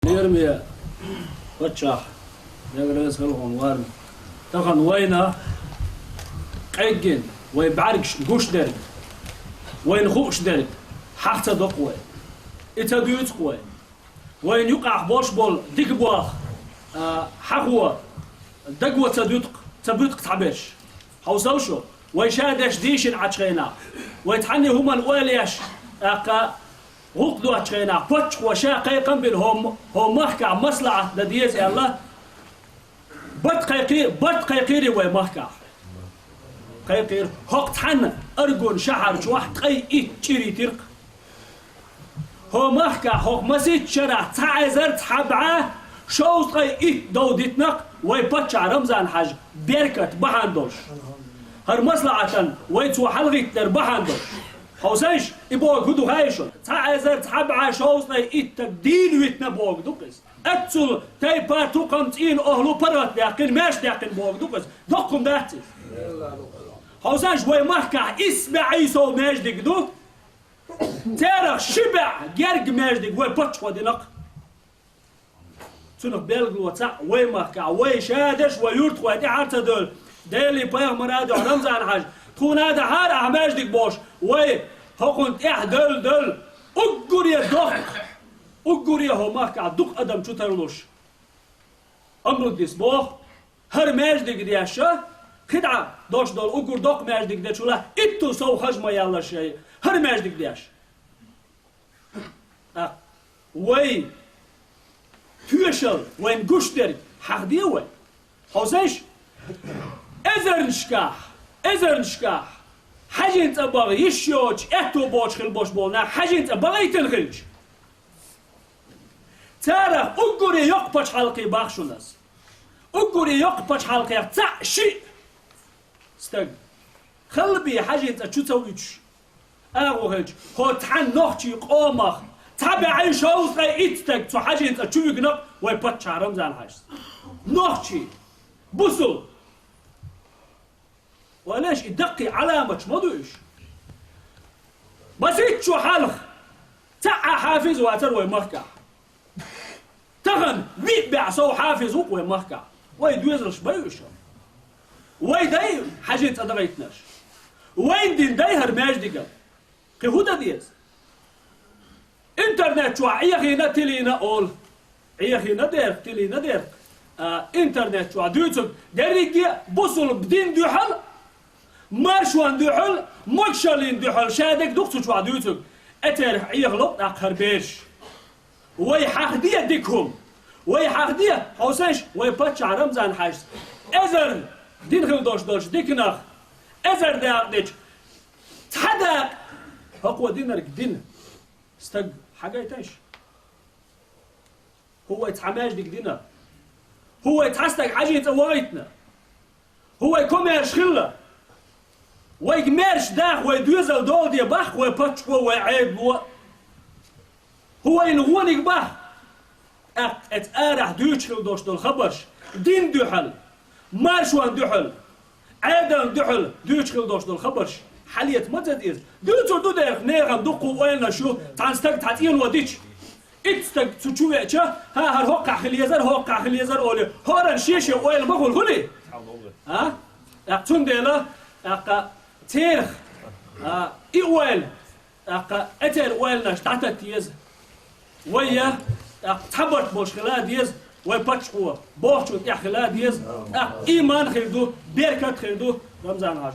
يرمي وتشاح يقدر يسألهم وارم تخن وينه قيجن ويبعرقش قوش درج وين خوش درج حتى دقوة إتبيوت قوة وين يقع بولش بول ديك بواخ حقوة دقوة تبيوت تعبش حوسوشو ويشادش ديشن عشقينا ويتحني هما الأوليش غقدوا عشقينا بطش وشا قيقن بينهم هم محكع مصلحة لديز الله بط قيقيري ومحكع قيقير هقت حنا أرجون شحر شواحد قي تشيري ترق هو محكع هق مسيت شرع تعزر تحبعه شوز قي دودتنق ويبطش رمزان حاج بيركت بحندوش هر مصلحة ويتسو حلغي تر بحندوش حوسيش يبوغ هدو هايشون تعزر تحبعه شوز قي تبدين ويتنا بوغ دوكس أتصل تايبار توقمتين أهلو برات داقين ماش داقين بوغ دوكس دقم داحتي حوساش وي محكع اسمع عيسو ماجدك دو تارخ شبع جرق ماجدك وي بطش ودينق تنق بيلغ وطع وي محكع وي شادش وي يرتق ودي عارتا دول ديلي بايغ مرادو رمزان حاج تكون هذا هار ماجدك بوش وي هقنت دل أقر يا دق أقر يا هو محكع دق أدم شو ترلوش أمرك ديس بوخ هر ماجدك دياشا خدعة دوش دول أقول دوق ماجدك دي شولا إتو سو خجمة يالله شيء هر ماجدك دياش وي تيشل وين قشتر حق ديوه حوزيش إذر نشكاح حاجة انت أبغى يشيوش إتو بوش خل بوش بولنا حاجة انت أبغى يتلغيش تعرف أقول يقبش حلقي باخشو ناس أقول يقبش حلقي تع شيء استق خل بي حاجة انت شو تسويش أغوهج هو تحن نوختي قومخ تابعي شوز غي اتستق تو حاجة انت شو يقنق ويبطش رمزان حاجة نوختي بصل وليش يدقي علامة مضويش بس اتشو حلخ تع حافظ واتر ويمركع تغن بيع سو حافظ ويمركع ويدويزرش بيوشم وين داي حاجة أدريتناش وين دين دايهر ماجدقة كهودا ديز إنترنت شو عيخينا تلينا أول عيخينا دير تلينا دير إنترنت شو دويتسب ديريجي بوصل بدين دوحل مارشوان دوحل مكشلين دوحل شادك دكتور شو دويتسب أتر عيخلط أقهر بيش وي حقدية ديكهم وي حقدية حوسيش وي باتش رمزان حاج إذر دين خل دوش ديكناخ إذر داقديش تحدق هقوى دينرك دين استق حاجة يتاش هو يتحماش ديك دينا هو يتحستق حاجة يتوايتنا هو يكون يشخلة ويجمرش داخ ويدوزل دول دي باخ ويباتش ويعيب هو ينغونك باخ اتقارح دوش خل دوش دول خبرش دين دوحل مارشوان دوحل عادل دوحل دوش خل دوش دول خبرش حالية متى إز دوتو دو دير نيغم دقو وينا شو تانستق تعطين وديش اتستق تشوفي ها هر هوقع خليزر أولي هورن شيشة ويل مغول هولي ها اقتون ديلا اقا تيرخ اي ويل اقا اتر ويلناش تعتا تيز ويا تحبرت بوش خلا ديز ويباتش قوة بوشو تيح خلا ديز ايمان خلدو بيركت خلدو رمزان عاش